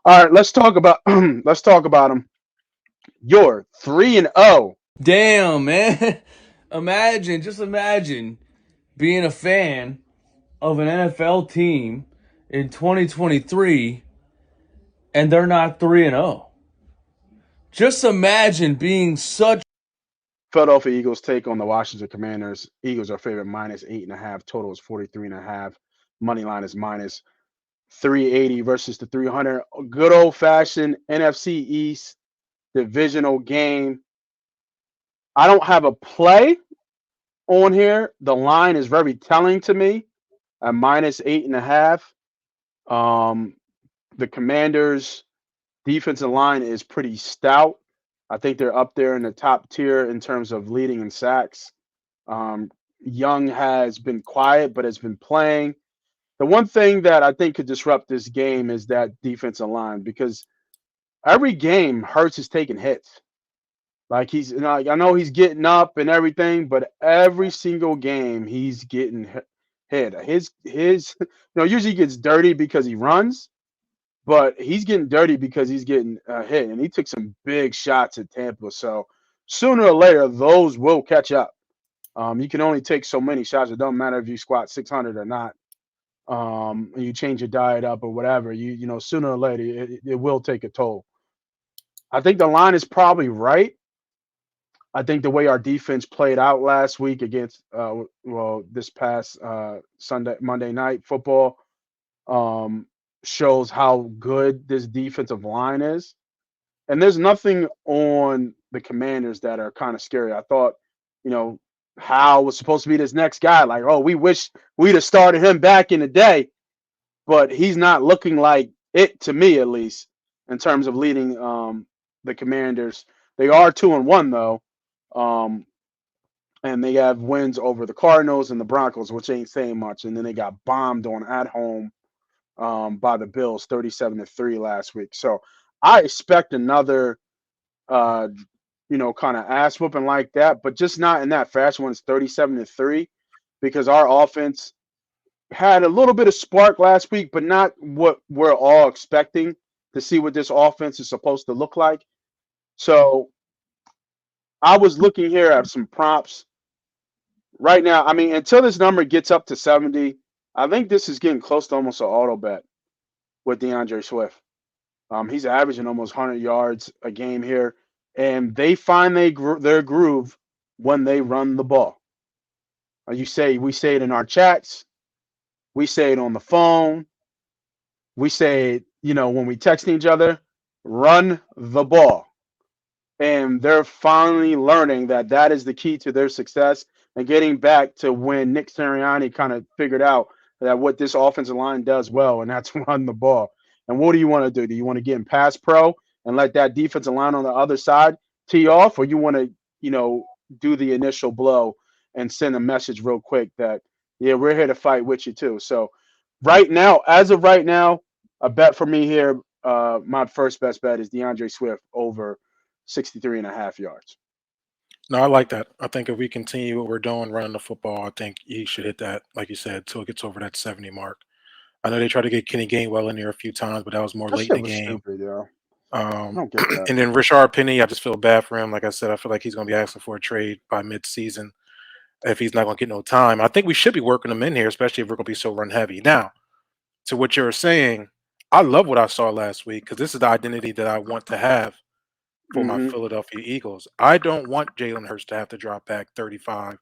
All right, let's talk about let's talk about them. You're 3-0. Damn, man. Just imagine being a fan of an NFL team in 2023 and they're not 3 and 0. Just imagine being such. Philadelphia Eagles take on the Washington Commanders. Eagles are favorite -8.5. Total is 43.5. Money line is -380 versus the 300. Good old fashioned NFC East divisional game. I don't have a play on here. The line is very telling to me at -8.5. Um, the Commanders defensive line is pretty stout. I think they're up there in the top tier in terms of leading in sacks. Um, Young has been quiet, but has been playing. The one thing that I think could disrupt this game is that defensive line because every game Hurts is taking hits. Like I know he's getting up and everything, but every single game he's getting hit. His usually he gets dirty because he runs, but he's getting dirty because he's getting hit, and he took some big shots at Tampa. So sooner or later, those will catch up. You can only take so many shots. It don't matter if you squat 600 or not. You change your diet up or whatever. Sooner or later, it will take a toll. I think the line is probably right. I think the way our defense played out last week against, this past Monday night football, um, shows how good this defensive line is. And there's nothing on the Commanders that are kind of scary. I thought, you know, Hal was supposed to be this next guy. Like, oh, we wish we'd have started him back in the day, but he's not looking like it to me, at least, in terms of leading the Commanders. They are 2-1 though, um, and they have wins over the Cardinals and the Broncos, which ain't saying much. And then they got bombed on at home by the Bills, 37-3 last week. So I expect another uh, kind of ass whooping like that, but just not in that fashion when it's 37-3, because our offense had a little bit of spark last week, but not what we're all expecting to see what this offense is supposed to look like. So I was looking here at some prompts right now. I mean, until this number gets up to 70, I think this is getting close to almost an auto bet with DeAndre Swift. He's averaging almost 100 yards a game here, and they find their groove when they run the ball. We say it in our chats, we say it on the phone, we say it, when we text each other, run the ball. And they're finally learning that that is the key to their success and getting back to when Nick Sirianni kind of figured out that what this offensive line does well, and that's run the ball. And what do you want to do? Do you want to get in pass pro and let that defensive line on the other side tee off, or you want to, do the initial blow and send a message real quick that, yeah, we're here to fight with you too. So right now, as of right now, a bet for me here, my first best bet is DeAndre Swift over 63 and a half yards. No, I like that. I think if we continue what we're doing running the football, I think he should hit that, like you said, till it gets over that 70 mark. I know they tried to get Kenny Gainwell in there a few times, but that was more That late in shit the was game. stupid, yo. I Um, don't get that. and then Richard Penny, I just feel bad for him. Like I said, I feel like he's going to be asking for a trade by mid-season if he's not going to get no time. I think we should be working him in here, especially if we're going to be so run heavy. Now, to what you're saying, I love what I saw last week because this is the identity that I want to have for my Hmm. Philadelphia Eagles. I don't want Jalen Hurts to have to drop back 35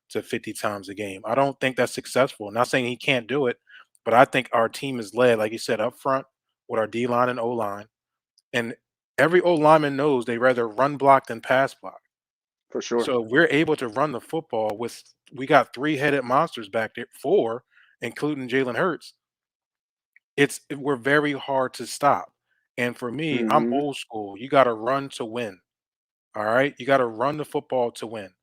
to 50 times a game. I don't think that's successful. Not saying he can't do it, but I think our team is led, like you said, up front with our D line and O line. And every O lineman knows they rather run block than pass block. For sure. So if we're able to run the football with, we got three-headed monsters back there, four, including Jalen Hurts. We're very hard to stop. And for me, I'm Hmm. old school. You got to run to win. All right, you got to run the football to win.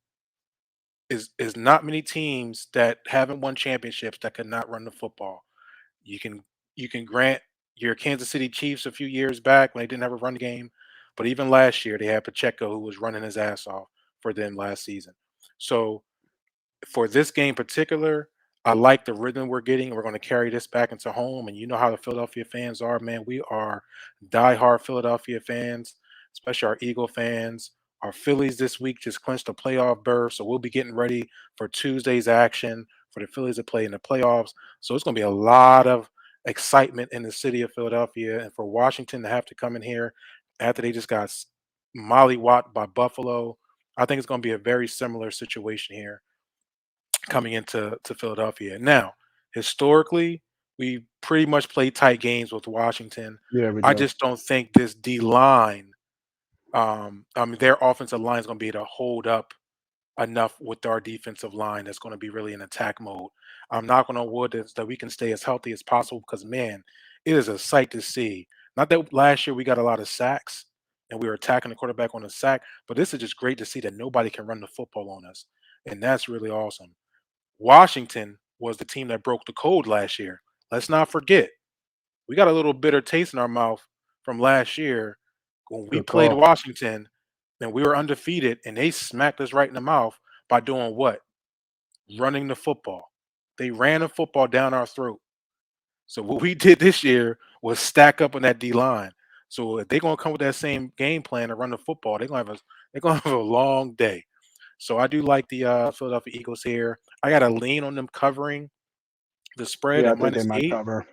Is not many teams that haven't won championships that could not run the football. You can you can grant your Kansas City Chiefs a few years back when they didn't have a run game, but even last year they had Pacheco who was running his ass off for them last season. So for this game in particular, I like the rhythm we're getting. We're going to carry this back into home. And you know how the Philadelphia fans are, man. We are diehard Philadelphia fans, especially our Eagle fans. Our Phillies this week just clinched a playoff berth. So we'll be getting ready for Tuesday's action for the Phillies to play in the playoffs. So it's going to be a lot of excitement in the city of Philadelphia. And for Washington to have to come in here after they just got mollywopped by Buffalo, I think it's going to be a very similar situation here coming into Philadelphia. Now, historically, we pretty much played tight games with Washington. Yeah, we I do. just don't think this D line, I mean, their offensive line is going to be able to hold up enough with our defensive line that's going to be really in attack mode. I'm knocking on wood that we can stay as healthy as possible because, man, it is a sight to see. Not that last year we got a lot of sacks and we were attacking the quarterback on a sack, but this is just great to see that nobody can run the football on us. And that's really awesome. Washington was the team that broke the code last year. Let's not forget. We got a little bitter taste in our mouth from last year when we Good played call. Washington and we were undefeated and they smacked us right in the mouth by doing what? Running the football. They ran the football down our throat. So what we did this year was stack up on that D line. So if they're gonna come with that same game plan to run the football, they're gonna have a long day. So I do like the Philadelphia Eagles here. I got to lean on them covering the spread Yeah, I at think they minus might 8, cover.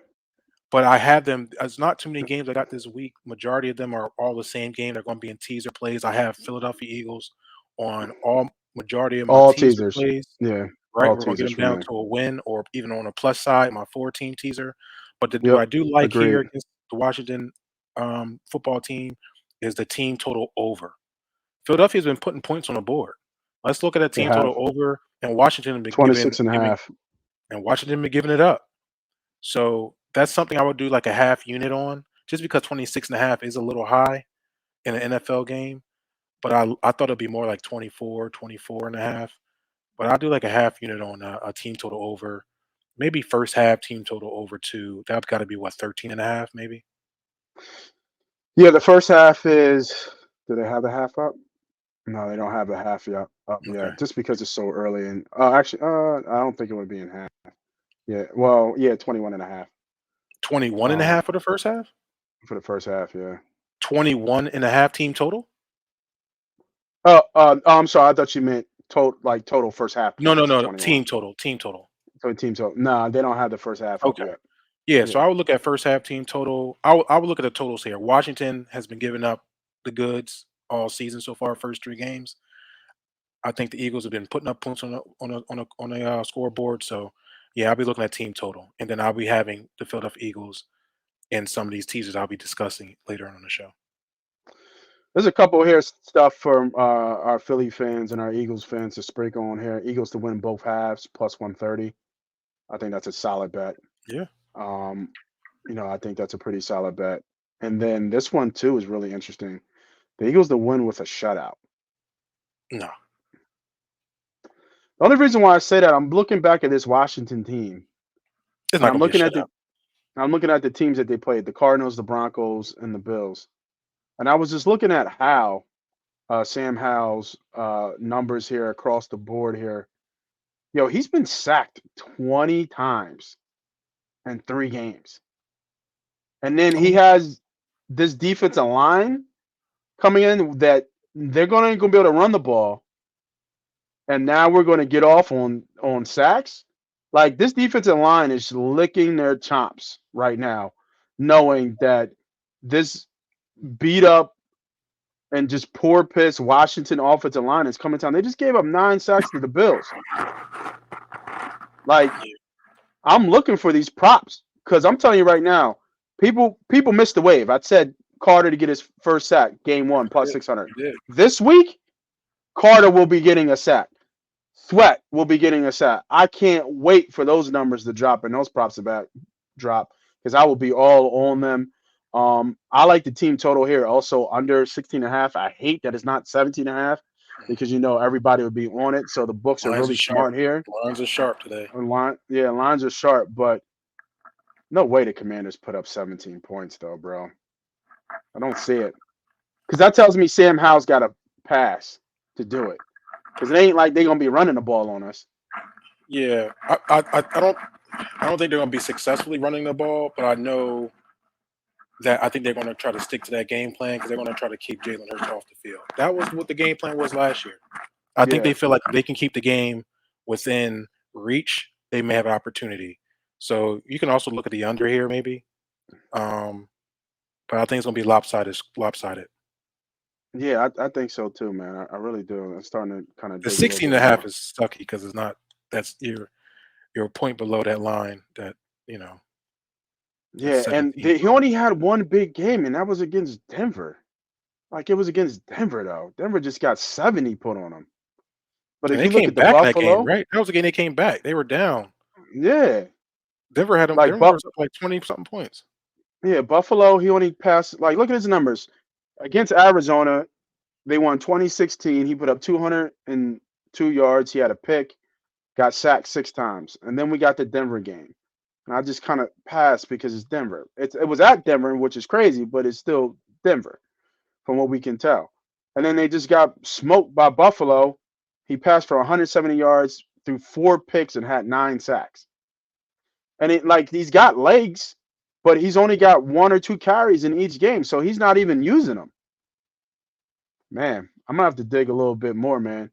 but I have them. It's not too many games I got this week. Majority of them are all the same game. They're going to be in teaser plays. I have Philadelphia Eagles on all majority of my All teaser teasers. plays. Yeah, Right, all we're going to get teasers them for down me. to a win, or even on a plus side, my 14 teaser. But what Yep, I do like here agreed. against the Washington football team is the team total over. Philadelphia's been putting points on the board. Let's look at a They team have total over, and Washington have been 26 and a giving half. and Washington been giving it up. So that's something I would do like a half unit on, just because 26.5 is a little high in an NFL game. But I thought it'd be more like 24, 24.5. But I'll do like a half unit on a team total over. Maybe first half team total over two. That's got to be what, 13.5 maybe? Yeah, the first half is. Do they have a half up? No, they don't have a half yet up Okay. yet. Just because it's so early. And actually, I don't think it would be in half. Yeah, well, yeah, 21 and a half. 21 and a Um, half for the first half? for the first half. Yeah. 21.5 team total? I'm sorry. I thought you meant total first half No, no, points, no, no. 21. Team total. Team total. So team total. Nah, they don't have the first half up Okay. yet. Yeah, so Yeah. I would look at first half team total. I would look at the totals here. Washington has been giving up the goods all season so far, first 3 games. I think the Eagles have been putting up points on a scoreboard. So yeah, I'll be looking at team total, and then I'll be having the Philadelphia Eagles in some of these teasers I'll be discussing later on the show. There's a couple here stuff from our Philly fans and our Eagles fans to sprinkle on here. Eagles to win both halves plus 130. I think that's a solid bet. Yeah. Um, I think that's a pretty solid bet. And then this one too is really interesting. The Eagles to win with a shutout. No, The only reason why I say that, I'm looking back at this Washington team, it's and not gonna be a shutout. I'm looking at the teams that they played: the Cardinals, the Broncos, and the Bills. And I was just looking at how Sam Howell's numbers here across the board here. Yo, he's been sacked 20 times in 3 games. And then he Okay. has this defensive line coming in that they're gonna be able to run the ball, and now we're gonna get off on sacks. Like this defensive line is licking their chops right now, knowing that this beat up and just poor piss Washington offensive line is coming down. They just gave up 9 sacks to the Bills. Like Yeah, I'm looking for these props because I'm telling you right now, people missed the wave. I said Carter to get his first sack game one you plus did. 600. You did. This week, Carter will be getting a sack. Sweat will be getting a sack. I can't wait for those numbers to drop and those props to back drop because I will be all on them. I like the team total here also under 16 and a half. I hate that it's not 17 and a half because everybody would be on it. So the books are Lines are really sharp. smart here. Lines are sharp today. Lines are sharp, but no way the Commanders put up 17 points though, bro. I don't see it because that tells me Sam Howell's got to pass to do it because it ain't like they're gonna be running the ball on us. Yeah, I don't think they're going to be successfully running the ball, but I know that I think they're going to try to stick to that game plan because they're going to try to keep Jalen Hurts off the field. That was what the game plan was last year. I think Yeah, they feel like if they can keep the game within reach, they may have an opportunity. So you can also look at the under here, maybe. Um, but I think it's going to be lopsided. Lopsided. yeah, I think so too, man. I really do. I'm starting to kind of The dig a little 16 bit and a half more. is sucky because it's not. That's you're a point below that line. That you know that's Yeah, and 17 he only had one big game, and that was against Denver. Like it was against Denver though. Denver just got 70 put on them. But and if they you look came at the back in that game, Buffalo, right? That was the game they came back. They were down. yeah, Denver had them. like Denver was up like 20 something points. yeah, Buffalo, he only passed like look at his numbers. Against Arizona, they won 2016. He put up 202 yards. He had a pick, got sacked 6 times. And then we got the Denver game. And I just kind of passed because it's Denver. It was at Denver, which is crazy, but it's still Denver from what we can tell. And then they just got smoked by Buffalo. He passed for 170 yards, threw 4 picks, and had 9 sacks. And it like he's got legs, but he's only got 1 or 2 carries in each game, so he's not even using them. Man, I'm gonna have to dig a little bit more, man.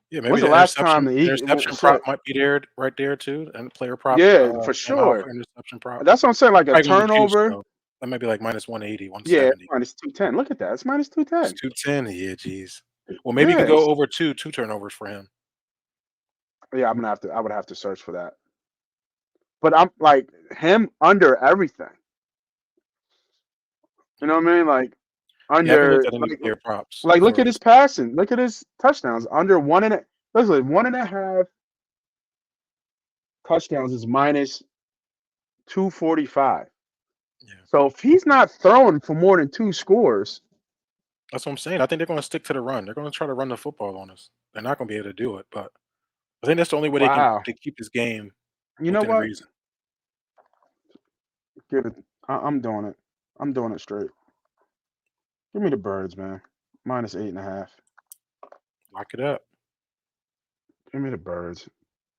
Yeah, maybe When's the last time the the Eagles? interception prop might be there right there too, and the player prop Yeah, for and also sure. interception prop. That's what I'm saying. Like a Probably gonna be juiced turnover. though. That might be like minus 180, one Yeah, seventy. minus 210. Look at that. It's minus It's 210. 210. Yeah, geez. Well, maybe you can go Yes. over two turnovers for him. Yeah, I would have to search for that. But I'm like him under everything. You know what I mean? Like Yeah, I haven't looked under at any player props like look for at his passing. Look at his touchdowns. Under one and a listen, 1.5 touchdowns is minus 245. yeah. So if he's not throwing for more than 2 scores, That's what I'm saying. I think they're going to stick to the run. They're going to try to run the football on us. They're not going to be able to do it, but I think that's the only way they can wow. to keep this game You know within what? reason. Give it. I'm doing it. I'm doing it straight. Give me the birds, man. Minus 8.5. Lock it up. Give me the birds.